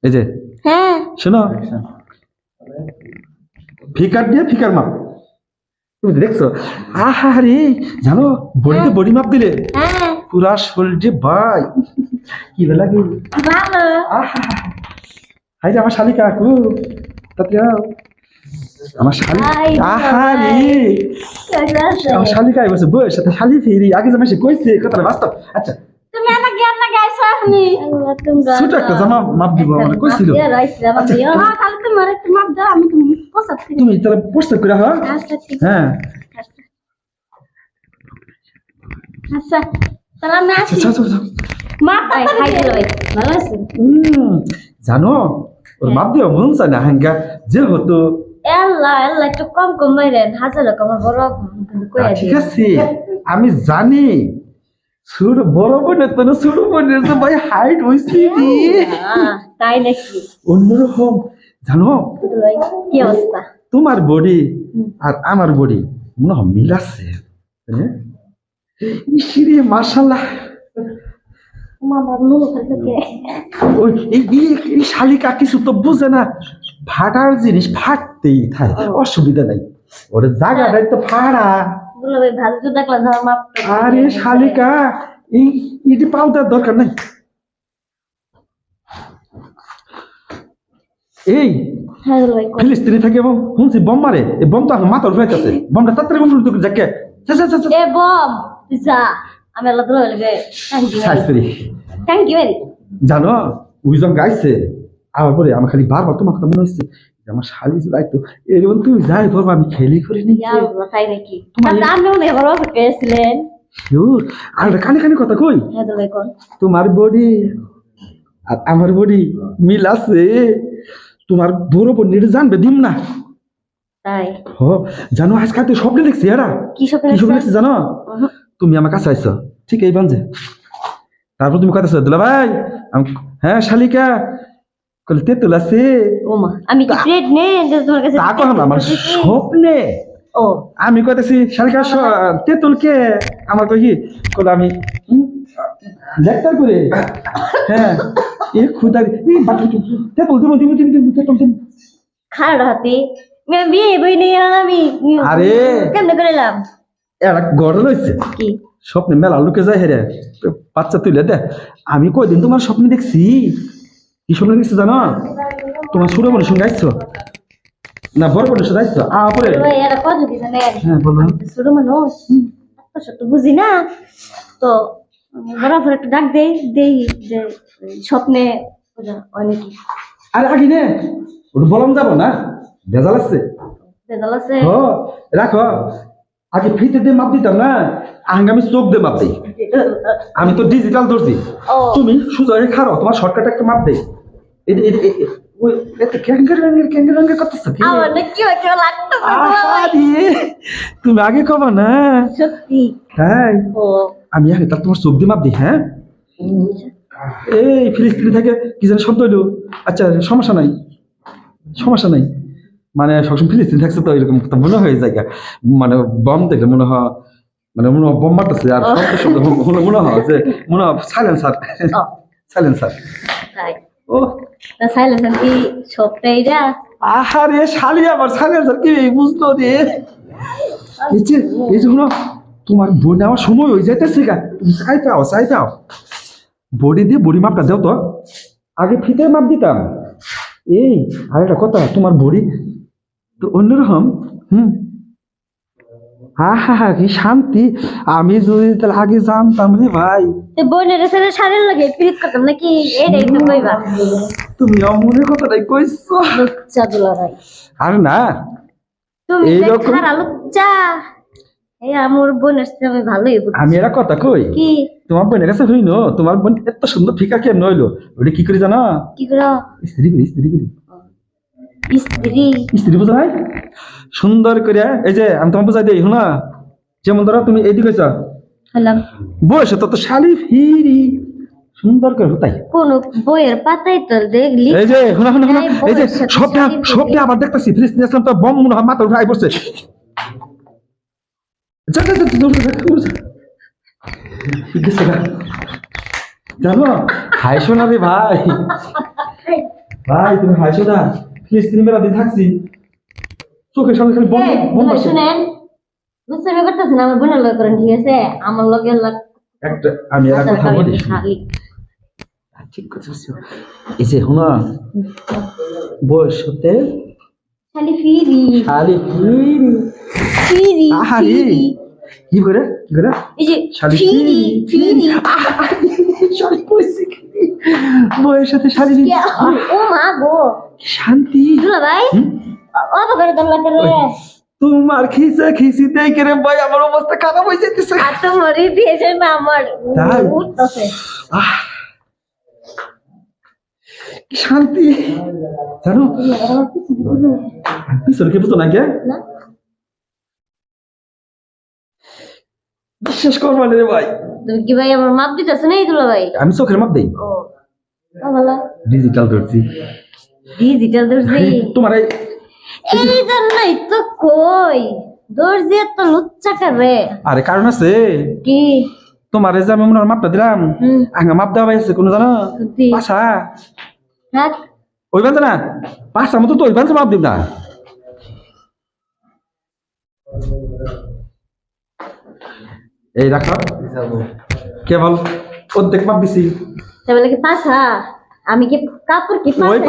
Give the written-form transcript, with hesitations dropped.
এই যে হ্যাঁ শোনো, ফিকার দিয়ে ফিকার মাপ তুমি দেখছো? আহা রে, জানো বডিতে বডি মাপ দিলে হ্যাঁ পুরা শরীরে ভাই কি লাগে। ভালো আহা হাই রে আমার শালিকা কু তাতে আমার শালি। হাই রে আহা রে কেমন আছে আমার শালিকা বসে বউয়ের সাথে শালি ফিরি আগে জামাই সে কইছে কথাটা বাস্তব। আচ্ছা তুমি এত জ্ঞান না গাইছো আপনি তোমরা ছোট একটা জামা মাপ দিব মানে কইছিল। আচ্ছা, হ্যাঁ তাহলে তোমার একটু মাপ দাও আমি তুমি পোশাক কিনে তুমি তাহলে প্রস্তাব করে হ্যাঁ আচ্ছা ঠিক হ্যাঁ আছে আচ্ছা তাহলে আমি আসি আচ্ছা আচ্ছা আচ্ছা। মাপ দাও হাই রে ভালো আছে জানো ওর মাপ দিও মন চায় না হাঙ্গা যেহেতু আল্লাহ আল্লাহ একটু কম কম মাইরেন হাজার কম বড় কিন্তু কইয়া ঠিক দিই আছে আমি জানি ছোট বড় বোনের তো না, ছোট বোনের তো ভাই হাইট হয়েছে তাই নাকি অন্যরকম। জানো ভাই কি অবস্থা তোমার বডি আর আমার বডি মনে হয় মিল আছে। হ্যাঁ? ইসিরে মাশাআল্লাহ। মা বাবা নুন খাইতে ওই এই শালিকা কিছু তো বুঝে না, ফাটার জিনিস ফাটতেই থাকে, অসুবিধা নাই, ওর জায়গাটাই তো ফাড়া। বলো ভাই ভালো তো দেখলাম ধর মাপ আরে শালিকা এই এটি পাউডার দরকার নাই। এই হ্যাঁ ভাই ফিলিস্তিনি থাকে এবং শুনছি বম মারে, এই বম তো এখন মাথার উপরে আছে, বমটা তাড়াতাড়ি বম তুই যাকে এ বম যা আমি আল্লাহ ধরে লাগে সাইজ করি। থ্যাংক ইউ ভেরি জানো ওইজন গাইছে আমার পরে আমার খালি বারবার তোমার কথা মনে হচ্ছে যে আমার শালি যাইতো এরকম তুমি যাই ধরবো আমি খেলি করি নি ইয়া আল্লাহ তাই নাকি আপনি মনে বড় পেয়েছিলেন শিওর। আর একটা কানে কানে কথা কই, হ্যাঁ ভাই কোন তোমার বডি আর আমার বডি মিল আছে, তোমার বড় বোন জানবে দিম না। তাই হ জানো আজকাল তো স্বপ্নে দেখছি এরা কি সব কি স্বপ্ন দেখছি জানো? তুমি আমার কাছে আইছো ঠিক এই বাঞ্জে, তারপর তুমি কথা দিলা ভাই হ্যাঁ শালিকা কল তেতুল আছে। ওমা আমি কি প্রেগন্যান্ট যে তোমার কাছে তা কখন আমার স্বপ্নে ও আমি কইতেছি শালিকা তেতুল কে আমার কই কি কল আমি লেকচার করে হ্যাঁ এ খুদা তেতুল দিব দিব দিব দিব তেতুল দিব। খাড়া হাতে বিয়ে বই নেই আমি আরে কেমনে করিলাম এরা গড় লইছে কি স্বপ্নে মেলা লোকে যায় হেরে বাচ্চা তুলে দে। আমি কয়দিন তোমার স্বপ্নে দেখছি, কি স্বপ্নে দেখছি জানো? তোমার ছোট বোনের সঙ্গে আসছো না বড় বোনের সাথে আসছো পরে ভাই এরা কত দিন জানে হ্যাঁ বলো ছোট মানুষ এত ছোট বুঝি না তো বরাবর একটু ডাক দেই দেই যে স্বপ্নে হয় নাকি আরে আগে নে ওটা বললাম যাবো না ভেজাল আছে। বেজাল আছে হ রাখো আগে ফিতে দিয়ে মাপ দিতাম না, আমি চোখ দিয়ে মাপ দিই, আমি তো ডিজিটাল ধরছি। ও তুমি সুযোগ খারো তোমার শর্টকাট একটা মাপ দেই আমার না কি হচ্ছে লাগতো তুমি আগে কবা না। সত্যি হ্যাঁ ও আমি আগে তার তোমার চোখ দিয়ে মাপ দিই। হ্যাঁ এই ফিলিস্তিনি থেকে কি জানি শব্দ হইলো। আচ্ছা সমস্যা নাই সমস্যা নাই, মানে সবসময় ফিলিস্তিনি থাকছে তো এরকম তো মনে হয় জায়গা, মানে বম দেখলে মনে হয় মানে মনে হয় বম মারতেছে আর শব্দ শব্দ মনে হয় যে মনে হয় সাইলেন্সার ও সাইলেন্সার। তাই ও না সাইলেন্স কি স্বপ্নেই যা আহারে শালি আমার সাইলেন্সার কি বুঝতো রে। এই যে শোনো তোমার বই নেওয়ার সময় হয়ে যাইতেছে গা, তুমি চাই পাও বডি দিয়ে বডি মাপটা দাও তো, আগে ফিতে মাপ দিতাম। এই আর একটা কথা তোমার বডি তো অন্যরকম। হা কি শান্তি, আমি যদি তাহলে আগে জানতাম রে ভাই। তো বোনের সাথে শাড়ির লাগে পিরিত করতাম নাকি এটাই তো কইবা তুমি মনের কথাটাই কইছো। লুচ্চা দুলা ভাই আর না তুমি এইরকম খারা লুচ্চা এই আমার বোনের সাথে আমি ভালোই বুঝি আমি এরা কথা কই কি তোমার বোনের কাছে হইনো, তোমার বোন এত সুন্দর ফিকা কেমন হইলো ওটা কি করি জানা? কি করো স্ত্রী করি স্ত্রী করি স্ত্রী স্ত্রী বোঝা নাই সুন্দর করে। এই যে আমি তোমার বোঝাই দিই শোনা, যেমন ধরো তুমি এইদিকে হইছ হলাম বয়সে তো শালি ফিরি সুন্দর করে হতাই। কোন বইয়ের পাতায় তো দেখলি এই যে শোনা শোনা শোনা এই যে সবটা আবার দেখতেছি ফিলিস্তিনি আসলাম তো বম মনে হয় মাথা উঠাই পড়ছে। যা যা যা জানো হাই শোনা রে ভাই ভাই তুমি হাসো না, ফিলিস্তিনি মেলা দিন থাকছি, চোখের সামনে খালি বোম বোম ভাই আসে। শুনেন, বুঝতে করতেছেন আমার বোনের লগে করেন, ঠিক আছে? আমার লগে একটা আমি আর একটা কথা বলি, ঠিক কথা বলছো। এই যে শোনো, বয়স হতে খালি ফিরি শালি ফিরি আহারে ফিরি, কি করে কি করে এই যে শালি ফিরি ফিরি। শালি কইছে কি বয়স হতে শালি ও মা গো, শান্তি। দুলা ভাই হুম? ও বাবার দল লাগে রে। তোমার খিসে খিসি দেখে রে ভাই আমার অবস্থা খারাপ হয়ে যেতেছে। আর তো মরি দিয়েছে না আমার তাই? উঠতেছে। আহ, কি শান্তি জানো, পিছনে কে বুঝতো না কে না বিশ্বাস করবা না রে ভাই, তুমি কি ভাই আমার মাপ দিতেছ না? এই দুলা ভাই আমি চোখের মাপ দেই, ও ভালো ডিজিটাল করছি ডিজিটাল দর্জি। তোমার এই জন্যই তো কই দর্জি এত লুচ্চা করে। আরে কারণ আছে, কি? তোমার যে আমি মনে হয় মাপটা দিলাম, হুম আঙ্গা মাপ দেওয়া হয়েছে কোনো জানো সত্যি পাশা থাক। ওই বান্ধে না, পাঁচটার মতো তো ওই বান্ধে মাপ দিব না। এই রাখো কেবল অর্ধেক মাপ দিছি, তাহলে কি পাছা? আমি কি কাপড় কি ওই পাছা